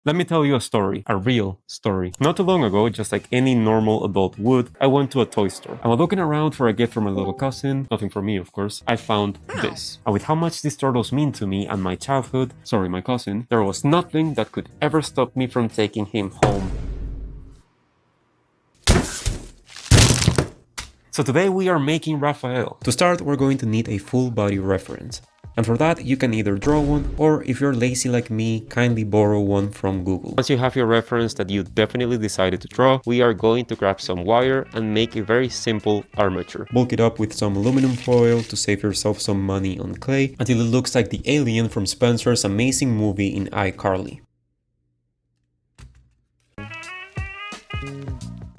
Let me tell you a story, a real story. Not too long ago, just like any normal adult would, I went to a toy store. I was looking around for a gift for my little cousin, nothing for me of course. I found this. And with how much these turtles mean to me and my childhood, sorry my cousin, there was nothing that could ever stop me from taking him home. So today we are making Raphael. To start, we're going to need a full body reference. And for that, you can either draw one, or if you're lazy like me, kindly borrow one from Google. Once you have your reference that you definitely decided to draw, we are going to grab some wire and make a very simple armature. Bulk it up with some aluminum foil to save yourself some money on clay, until it looks like the alien from Spencer's amazing movie in iCarly.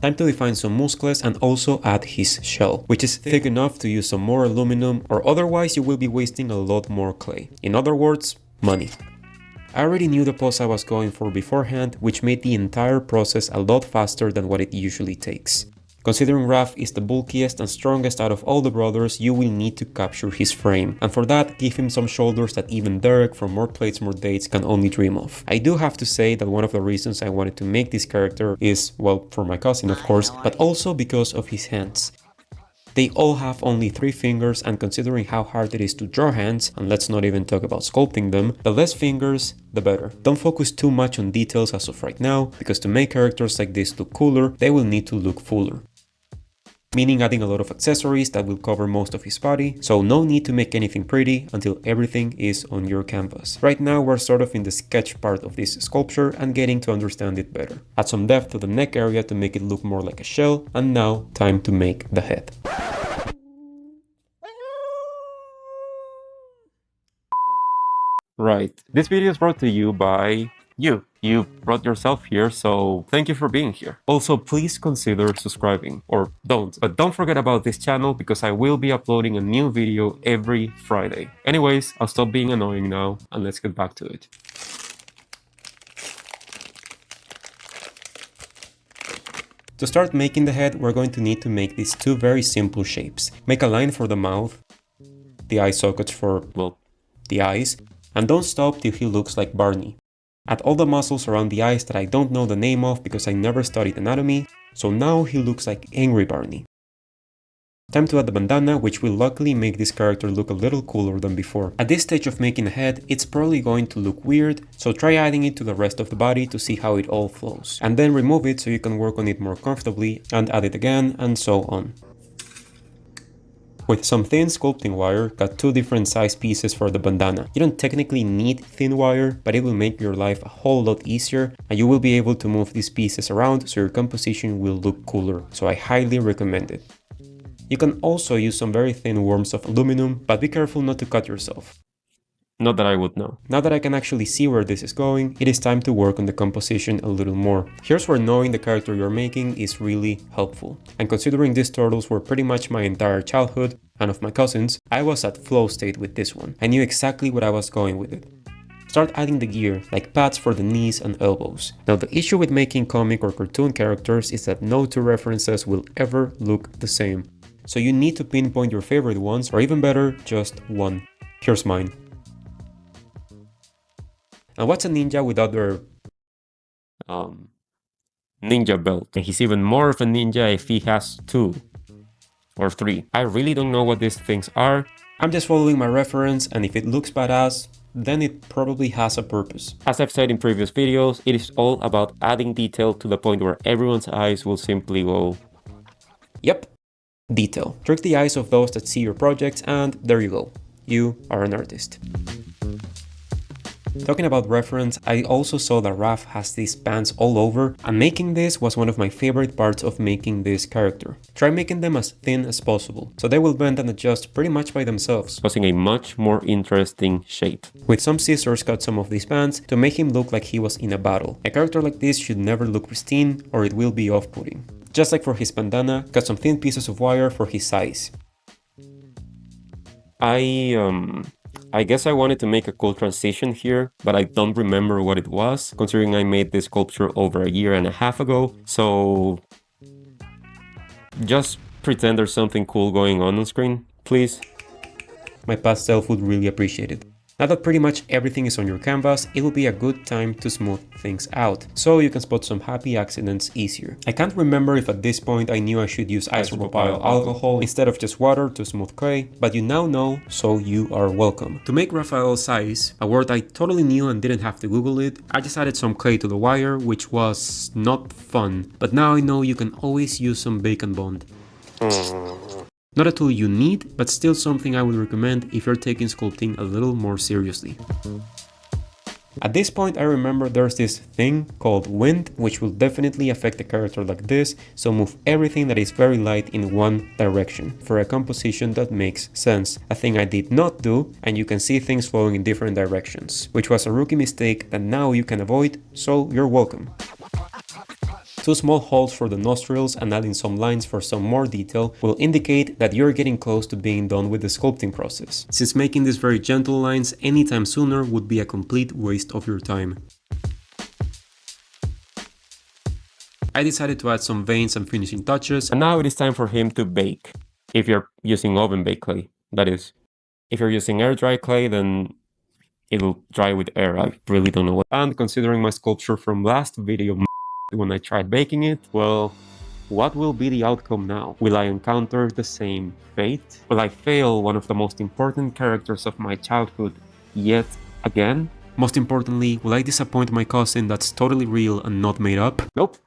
Time to define some muscles and also add his shell, which is thick enough to use some more aluminum, or otherwise you will be wasting a lot more clay. In other words, money. I already knew the pose I was going for beforehand, which made the entire process a lot faster than what it usually takes. Considering Raph is the bulkiest and strongest out of all the brothers, you will need to capture his frame, and for that, give him some shoulders that even Derek from More Plates More Dates can only dream of. I do have to say that one of the reasons I wanted to make this character is, well, for my cousin of course, but also because of his hands. They all have only 3 fingers, and considering how hard it is to draw hands, and let's not even talk about sculpting them, the less fingers, the better. Don't focus too much on details as of right now, because to make characters like this look cooler, they will need to look fuller. Meaning adding a lot of accessories that will cover most of his body, so no need to make anything pretty until everything is on your canvas. Right now we're sort of in the sketch part of this sculpture and getting to understand it better. Add some depth to the neck area to make it look more like a shell, and now time to make the head. Right, this video is brought to you by you. You brought yourself here, so thank you for being here. Also, please consider subscribing, or don't. But don't forget about this channel because I will be uploading a new video every Friday. Anyways, I'll stop being annoying now and let's get back to it. To start making the head, we're going to need to make these 2 very simple shapes. Make a line for the mouth, the eye sockets for, well, the eyes, and don't stop till he looks like Barney. Add all the muscles around the eyes that I don't know the name of because I never studied anatomy, so now he looks like Angry Barney. Time to add the bandana, which will luckily make this character look a little cooler than before. At this stage of making a head, it's probably going to look weird, so try adding it to the rest of the body to see how it all flows. And then remove it so you can work on it more comfortably, and add it again, and so on. With some thin sculpting wire, cut 2 different size pieces for the bandana. You don't technically need thin wire, but it will make your life a whole lot easier, and you will be able to move these pieces around so your composition will look cooler, so I highly recommend it. You can also use some very thin worms of aluminum, but be careful not to cut yourself. Not that I would know. Now that I can actually see where this is going, it is time to work on the composition a little more. Here's where knowing the character you're making is really helpful. And considering these turtles were pretty much my entire childhood, and of my cousins, I was at flow state with this one. I knew exactly what I was going with it. Start adding the gear, like pads for the knees and elbows. Now the issue with making comic or cartoon characters is that no 2 references will ever look the same. So you need to pinpoint your favorite ones, or even better, just one. Here's mine. And what's a ninja without their ninja belt? And he's even more of a ninja if he has 2 or 3. I really don't know what these things are. I'm just following my reference, and if it looks badass, then it probably has a purpose. As I've said in previous videos, it is all about adding detail to the point where everyone's eyes will simply go... Yep, detail. Trick the eyes of those that see your projects, and there you go. You are an artist. Talking about reference, I also saw that Raph has these bands all over, and making this was one of my favorite parts of making this character. Try making them as thin as possible, so they will bend and adjust pretty much by themselves, causing a much more interesting shape. With some scissors, cut some of these bands to make him look like he was in a battle. A character like this should never look pristine, or it will be off-putting. Just like for his bandana, cut some thin pieces of wire for his size. I guess I wanted to make a cool transition here, but I don't remember what it was, considering I made this sculpture over 1.5 years ago, so... just pretend there's something cool going on screen, please. My past self would really appreciate it. Now that pretty much everything is on your canvas, it will be a good time to smooth things out, so you can spot some happy accidents easier. I can't remember if at this point I knew I should use isopropyl alcohol instead of just water to smooth clay, but you now know, so you are welcome. To make Raphael's size, a word I totally knew and didn't have to Google it, I just added some clay to the wire, which was not fun, but now I know you can always use some bacon bond. Not a tool you need, but still something I would recommend if you're taking sculpting a little more seriously. At this point I remember there's this thing called wind, which will definitely affect a character like this, so move everything that is very light in one direction for a composition that makes sense. A thing I did not do, and you can see things flowing in different directions, which was a rookie mistake that now you can avoid, so you're welcome. 2 small holes for the nostrils and adding some lines for some more detail will indicate that you're getting close to being done with the sculpting process, since making these very gentle lines anytime sooner would be a complete waste of your time. I decided to add some veins and finishing touches, and now it is time for him to bake. If you're using oven baked clay, that is. If you're using air dry clay, then it'll dry with air. I really don't know what. And considering my sculpture from last video, when I tried baking it, well, what will be the outcome now? Will I encounter the same fate? Will I fail one of the most important characters of my childhood yet again? Most importantly, will I disappoint my cousin that's totally real and not made up? Nope.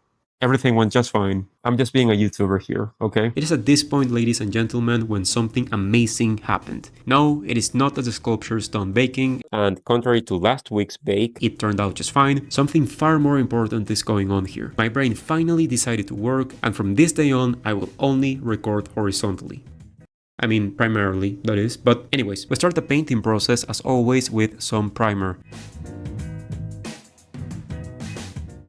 Everything went just fine. I'm just being a YouTuber here, okay? It is at this point, ladies and gentlemen, when something amazing happened. No, it is not that the sculpture is done baking, and contrary to last week's bake, it turned out just fine. Something far more important is going on here. My brain finally decided to work, and from this day on, I will only record horizontally. I mean, primarily, that is. But anyways, we start the painting process as always with some primer.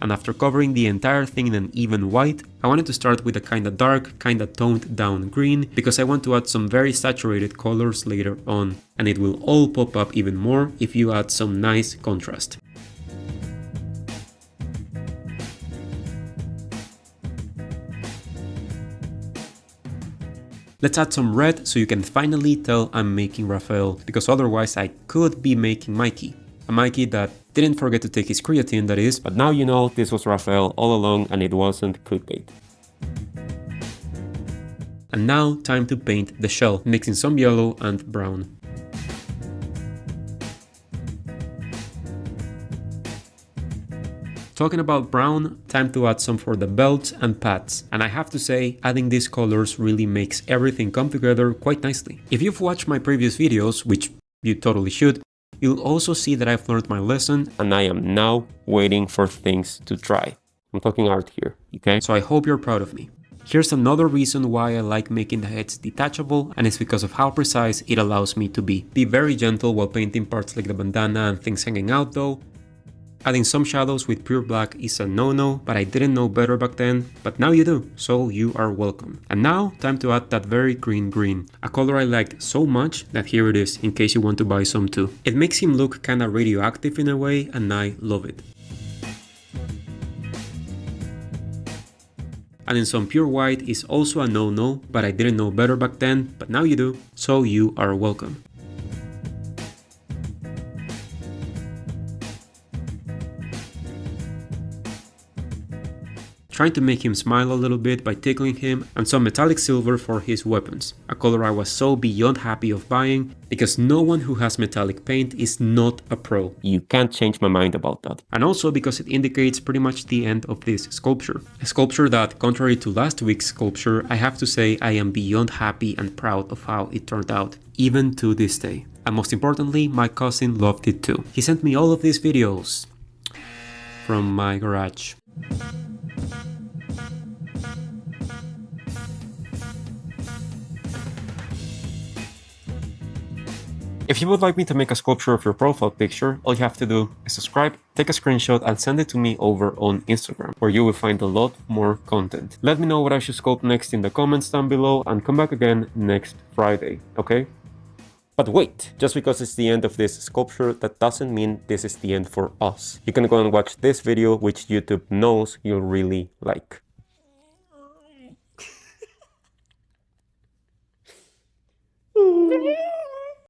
And after covering the entire thing in an even white, I wanted to start with a kinda dark, kinda toned down green, because I want to add some very saturated colors later on, and it will all pop up even more if you add some nice contrast. Let's add some red so you can finally tell I'm making Raphael, because otherwise I could be making Mikey. A Mikey that didn't forget to take his creatine, that is, but now you know this was Raphael all along and it wasn't clickbait. And now time to paint the shell, mixing some yellow and brown. Talking about brown, time to add some for the belts and pads, and I have to say, adding these colors really makes everything come together quite nicely. If you've watched my previous videos, which you totally should, you'll also see that I've learned my lesson and I am now waiting for things to dry. I'm talking art here, okay? So I hope you're proud of me. Here's another reason why I like making the heads detachable, and it's because of how precise it allows me to be. Be very gentle while painting parts like the bandana and things hanging out though. Adding some shadows with pure black is a no-no, but I didn't know better back then, but now you do, so you are welcome. And now, time to add that very green, a color I liked so much that here it is, in case you want to buy some too. It makes him look kinda radioactive in a way, and I love it. Adding some pure white is also a no-no, but I didn't know better back then, but now you do, so you are welcome. Trying to make him smile a little bit by tickling him, and some metallic silver for his weapons, a color I was so beyond happy of buying, because no one who has metallic paint is not a pro. You can't change my mind about that. And also because it indicates pretty much the end of this sculpture. A sculpture that, contrary to last week's sculpture, I have to say I am beyond happy and proud of how it turned out, even to this day. And most importantly, my cousin loved it too. He sent me all of these videos from my garage. If you would like me to make a sculpture of your profile picture, all you have to do is subscribe, take a screenshot and send it to me over on Instagram, where you will find a lot more content. Let me know what I should sculpt next in the comments down below and come back again next Friday, okay? But wait, just because it's the end of this sculpture, that doesn't mean this is the end for us. You can go and watch this video, which YouTube knows you'll really like.